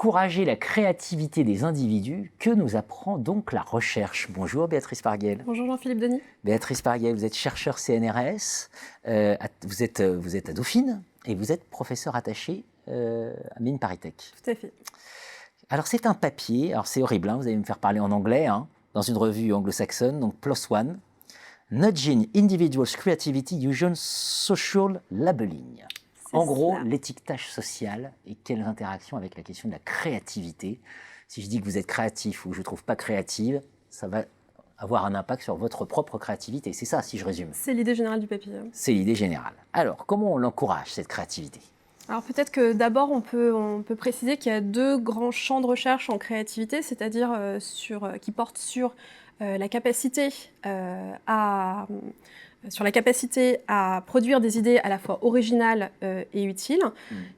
encourager la créativité des individus, que nous apprend donc la recherche? Bonjour Béatrice Parguel. Bonjour Jean-Philippe Denis. Béatrice Parguel, vous êtes chercheur CNRS, vous êtes à Dauphine et vous êtes professeur attaché à Mines ParisTech. Tout à fait. Alors c'est un papier, alors c'est horrible, vous allez me faire parler en anglais, dans une revue anglo-saxonne, donc PLOS ONE, Nudging Individuals Creativity Using Social Labeling. En gros, l'étiquetage social et quelles interactions avec la question de la créativité. Si je dis que vous êtes créatif ou que je ne trouve pas créative, ça va avoir un impact sur votre propre créativité. C'est ça, si je résume. C'est l'idée générale du papier. C'est l'idée générale. Alors, comment on l'encourage, cette créativité? Alors peut-être que d'abord, on peut préciser qu'il y a deux grands champs de recherche en créativité, c'est-à-dire qui portent sur la capacité à produire des idées à la fois originales et utiles.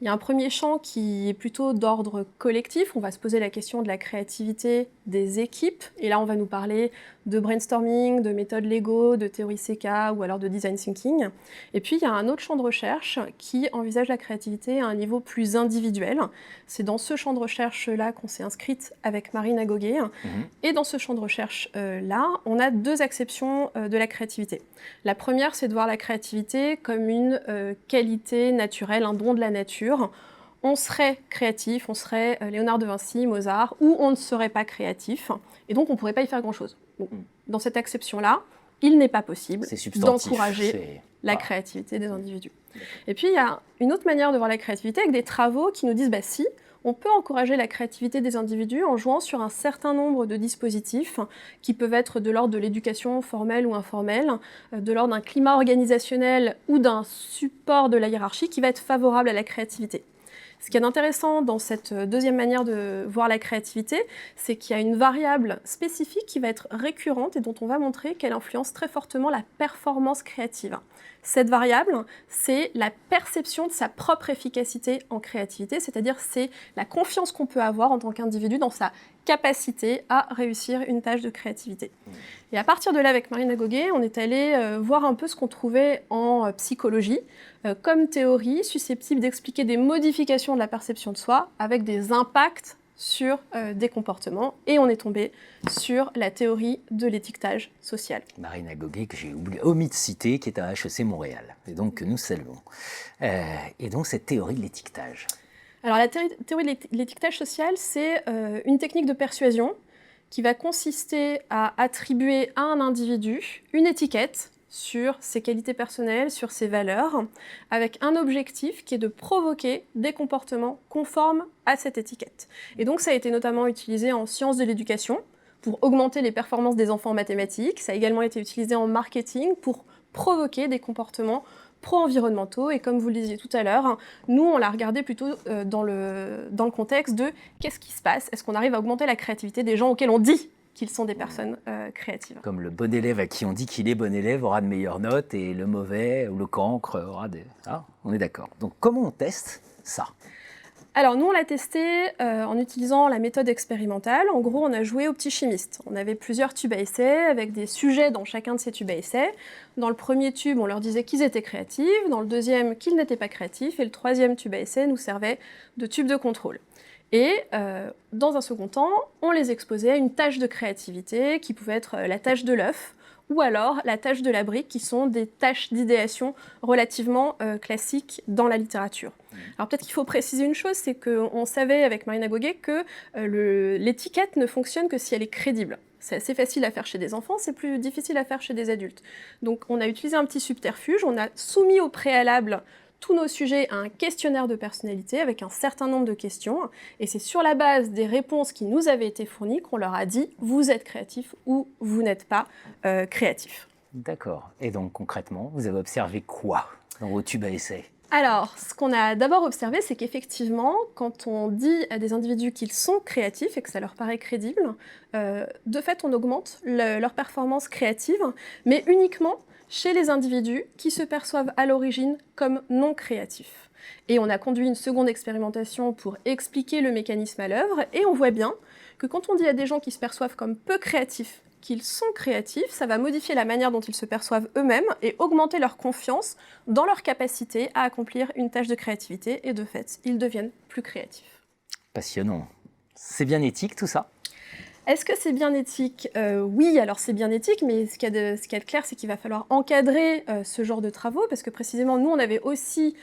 Il y a un premier champ qui est plutôt d'ordre collectif. On va se poser la question de la créativité des équipes. Et là, on va nous parler de brainstorming, de méthodes Lego, de théorie CK ou alors de design thinking. Et puis, il y a un autre champ de recherche qui envisage la créativité à un niveau plus individuel. C'est dans ce champ de recherche-là qu'on s'est inscrite avec Marine Agoguet. Et dans ce champ de recherche-là, on a deux acceptions de la créativité. La première, c'est de voir la créativité comme une qualité naturelle, un don de la nature. On serait créatif, on serait Léonard de Vinci, Mozart, ou on ne serait pas créatif, et donc on ne pourrait pas y faire grand-chose. Bon, dans cette acception-là, il n'est pas possible d'encourager la créativité des individus. Et puis, il y a une autre manière de voir la créativité avec des travaux qui nous disent si, on peut encourager la créativité des individus en jouant sur un certain nombre de dispositifs qui peuvent être de l'ordre de l'éducation formelle ou informelle, de l'ordre d'un climat organisationnel ou d'un support de la hiérarchie qui va être favorable à la créativité. Ce qui est intéressant dans cette deuxième manière de voir la créativité, c'est qu'il y a une variable spécifique qui va être récurrente et dont on va montrer qu'elle influence très fortement la performance créative. Cette variable, c'est la perception de sa propre efficacité en créativité, c'est-à-dire c'est la confiance qu'on peut avoir en tant qu'individu dans sa capacité à réussir une tâche de créativité. Et à partir de là, avec Marine Agoguet, on est allé voir un peu ce qu'on trouvait en psychologie comme théorie susceptible d'expliquer des modifications de la perception de soi avec des impacts sur des comportements. Et on est tombé sur la théorie de l'étiquetage social. Marine Agoguet, que j'ai omis de citer, qui est à HEC Montréal, et donc que nous saluons. Et donc cette théorie de l'étiquetage. Alors la théorie de l'étiquetage social, c'est une technique de persuasion qui va consister à attribuer à un individu une étiquette sur ses qualités personnelles, sur ses valeurs, avec un objectif qui est de provoquer des comportements conformes à cette étiquette. Et donc ça a été notamment utilisé en sciences de l'éducation pour augmenter les performances des enfants en mathématiques. Ça a également été utilisé en marketing pour provoquer des comportements pro-environnementaux. Et comme vous le disiez tout à l'heure, nous, on l'a regardé plutôt dans le contexte de qu'est-ce qui se passe? Est-ce qu'on arrive à augmenter la créativité des gens auxquels on dit qu'ils sont des personnes créatives? Comme le bon élève à qui on dit qu'il est bon élève aura de meilleures notes et le mauvais ou le cancre aura des... Ah, on est d'accord. Donc comment on teste ça? Alors nous, on l'a testé en utilisant la méthode expérimentale. En gros, on a joué aux petits chimistes. On avait plusieurs tubes à essai avec des sujets dans chacun de ces tubes à essai. Dans le premier tube, on leur disait qu'ils étaient créatifs. Dans le deuxième, qu'ils n'étaient pas créatifs. Et le troisième tube à essai nous servait de tube de contrôle. Et dans un second temps, on les exposait à une tâche de créativité qui pouvait être la tâche de l'œuf ou alors la tâche de la brique, qui sont des tâches d'idéation relativement classiques dans la littérature. Alors peut-être qu'il faut préciser une chose, c'est qu'on savait avec Marine Agoguet que l'étiquette ne fonctionne que si elle est crédible. C'est assez facile à faire chez des enfants, c'est plus difficile à faire chez des adultes. Donc on a utilisé un petit subterfuge, on a soumis au préalable tous nos sujets à un questionnaire de personnalité avec un certain nombre de questions. Et c'est sur la base des réponses qui nous avaient été fournies qu'on leur a dit « vous êtes créatif » ou « vous n'êtes pas créatif ». D'accord. Et donc concrètement, vous avez observé quoi dans vos tubes à essai? Alors, ce qu'on a d'abord observé, c'est qu'effectivement, quand on dit à des individus qu'ils sont créatifs et que ça leur paraît crédible, de fait, on augmente leur performance créative, mais uniquement chez les individus qui se perçoivent à l'origine comme non créatifs. Et on a conduit une seconde expérimentation pour expliquer le mécanisme à l'œuvre, et on voit bien que quand on dit à des gens qui se perçoivent comme peu créatifs qu'ils sont créatifs, ça va modifier la manière dont ils se perçoivent eux-mêmes et augmenter leur confiance dans leur capacité à accomplir une tâche de créativité, et de fait, ils deviennent plus créatifs. Passionnant. C'est bien éthique tout ça? Est-ce que c'est bien éthique? Oui, alors c'est bien éthique, mais ce qu'il y a de clair, c'est qu'il va falloir encadrer ce genre de travaux, parce que précisément, nous, on avait aussi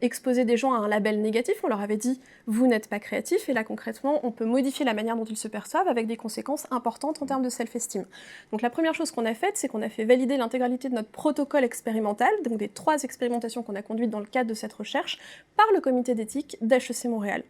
exposé des gens à un label négatif. On leur avait dit « vous n'êtes pas créatif », et là, concrètement, on peut modifier la manière dont ils se perçoivent avec des conséquences importantes en termes de self-esteem. Donc la première chose qu'on a faite, c'est qu'on a fait valider l'intégralité de notre protocole expérimental, donc des 3 expérimentations qu'on a conduites dans le cadre de cette recherche, par le comité d'éthique d'HEC Montréal.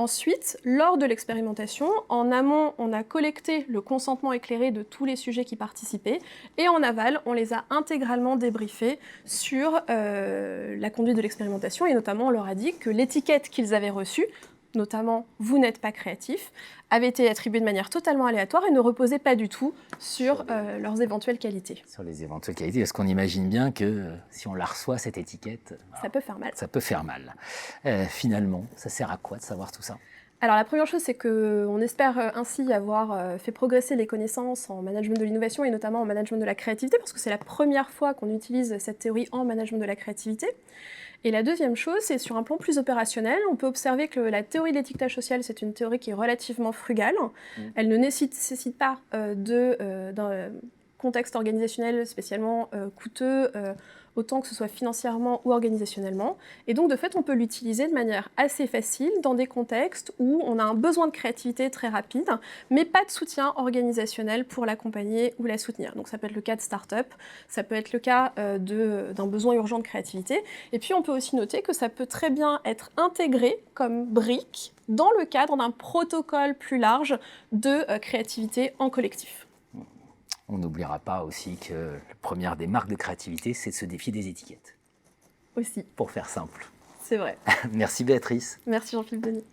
Ensuite, lors de l'expérimentation, en amont, on a collecté le consentement éclairé de tous les sujets qui participaient, et en aval, on les a intégralement débriefés sur la conduite de l'expérimentation, et notamment, on leur a dit que l'étiquette qu'ils avaient reçue, notamment « vous n'êtes pas créatif », avait été attribuée de manière totalement aléatoire et ne reposait pas du tout sur leurs éventuelles qualités. Sur les éventuelles qualités, parce qu'on imagine bien que si on la reçoit, cette étiquette... Ça peut faire mal. Ça peut faire mal. Finalement, ça sert à quoi de savoir tout ça? Alors la première chose, c'est qu'on espère ainsi avoir fait progresser les connaissances en management de l'innovation et notamment en management de la créativité, parce que c'est la première fois qu'on utilise cette théorie en management de la créativité. Et la deuxième chose, c'est sur un plan plus opérationnel, on peut observer que la théorie de l'étiquetage social, c'est une théorie qui est relativement frugale. Elle ne nécessite pas d'un contexte organisationnel spécialement coûteux, autant que ce soit financièrement ou organisationnellement. Et donc, de fait, on peut l'utiliser de manière assez facile dans des contextes où on a un besoin de créativité très rapide, mais pas de soutien organisationnel pour l'accompagner ou la soutenir. Donc, ça peut être le cas de start-up, ça peut être le cas d'un besoin urgent de créativité. Et puis, on peut aussi noter que ça peut très bien être intégré comme brique dans le cadre d'un protocole plus large de créativité en collectif. On n'oubliera pas aussi que la première des marques de créativité, c'est de se défier des étiquettes. Aussi. Pour faire simple. C'est vrai. Merci Béatrice. Merci Jean-Philippe Denis.